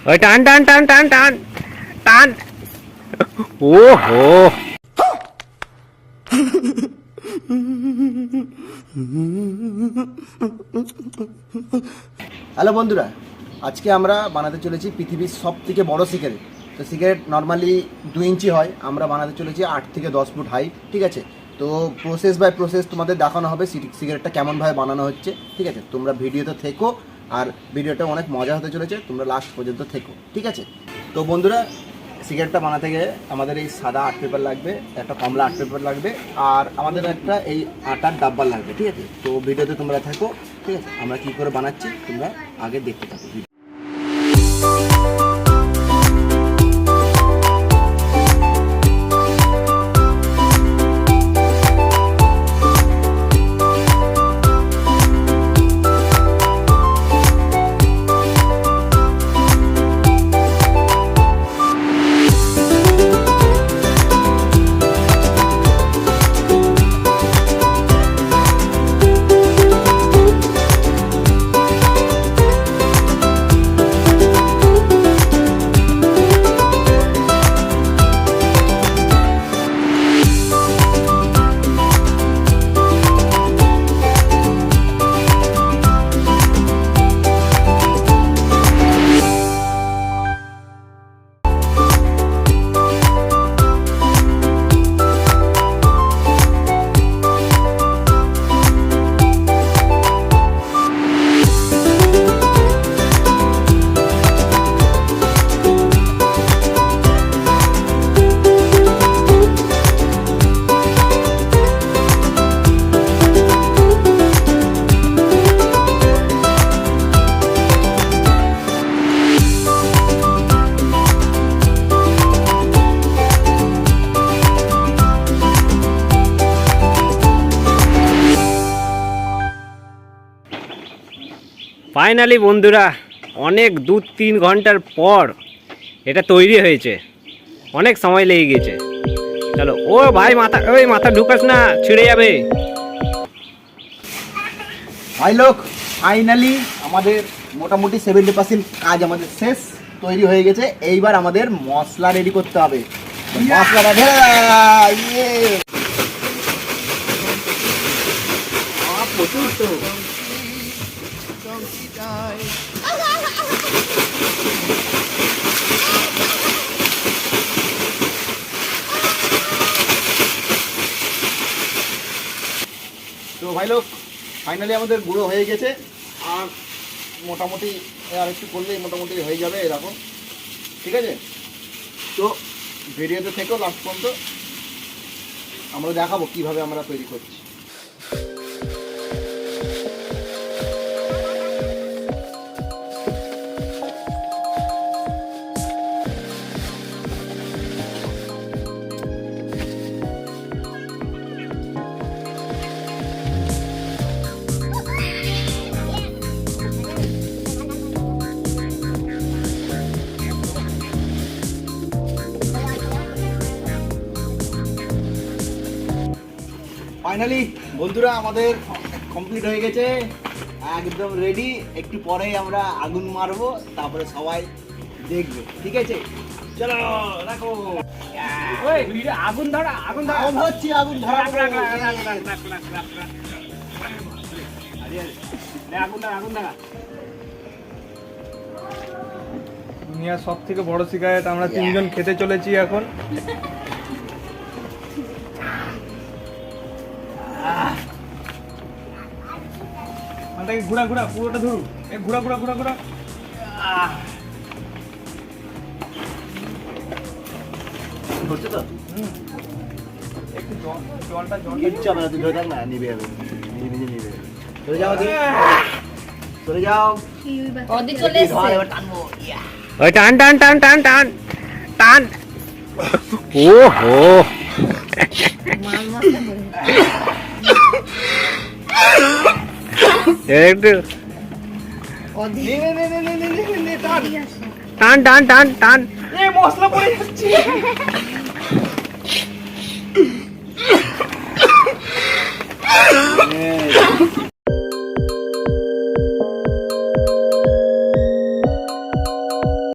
ওই টান টান টান টান টান টান। ওহো হ্যালো বন্ধুরা, আজকে আমরা বানাতে চলেছি পৃথিবীর সব থেকে বড় সিগারেট। তো সিগারেট নর্মালি 2 ইঞ্চি হয়, আমরা বানাতে চলেছি 8 থেকে 10 ফুট হাইট। ঠিক আছে, তো প্রসেস বাই প্রসেস তোমাদের দেখানো হবে সিগারেটটা কেমনভাবে বানানো হচ্ছে। ঠিক আছে, তোমরা ভিডিওতে থেকো, আর ভিডিওটা অনেক মজা হতে চলেছে, তোমরা লাস্ট পর্যন্ত থেকো। ঠিক আছে, তো বন্ধুরা সিগারেটটা বানাতে গেলে আমাদের এই সাদা আর্ট পেপার লাগবে, একটা কমলা আর্ট পেপার লাগবে, আর আমাদের একটা এই আটার ডাব্বা লাগবে। ঠিক আছে, তো ভিডিওতে তোমরা থাকো। ঠিক আছে, আমরা কী করে বানাচ্ছি তোমরা আগে দেখতে থাকো। ফাইনালি বন্ধুরা, অনেক 2-3 ঘন্টার পর এটা তৈরি হয়েছে। অনেক সময় লেগে গেছে। চলো, ও ভাই মাথা ঢুকাস না, ছিঁড়ে যাবে। ভাই লোক, ফাইনালি আমাদের মোটামুটি 70% কাজ আমাদের শেষ, তৈরি হয়ে গেছে। এইবার আমাদের মশলা রেডি করতে হবে। মশলাটা ঢেলে প্রচুর তো। তো ভাই লোক, ফাইনালি আমাদের গুঁড়ো হয়ে গেছে, আর মোটামুটি আর একটু করলেই মোটামুটি হয়ে যাবে এরকম। ঠিক আছে, তো ভিডিওতে থেকেও লাস্ট পর্যন্ত, আমরা দেখাবো কিভাবে আমরা তৈরি করছি। ফাইনালি বন্ধুরা আমাদের কমপ্লিট হয়ে গেছে, একদম রেডি। একটু পরেই আমরা আগুন মারবো, তারপরে সবাই দেখবে। ঠিক আছে, চলো রাখো। আগুন ধরা, আগুন ধরা হচ্ছে, আগুন ধরা। দুনিয়ার সব থেকে বড় সিগারেট আমরা 3 জন খেতে চলেছি এখন। মাথাকে ঘুরা ঘুরা, পুরোটা ধরু। ঘুরা ঘুরা ঘুরা ঘুরা। হচ্ছে তো। একটু জলটা কিচ্ছু হবে না, তুই ধরে থাক না, নিবে যাবে, নিজে নিবে। চলে যাও, চলে যাও। এবার টানবো। ওই টান টান টান টান টান টান। ওহো একটু টান। টান টান টান টান। মশলা পড়ে যাচ্ছে।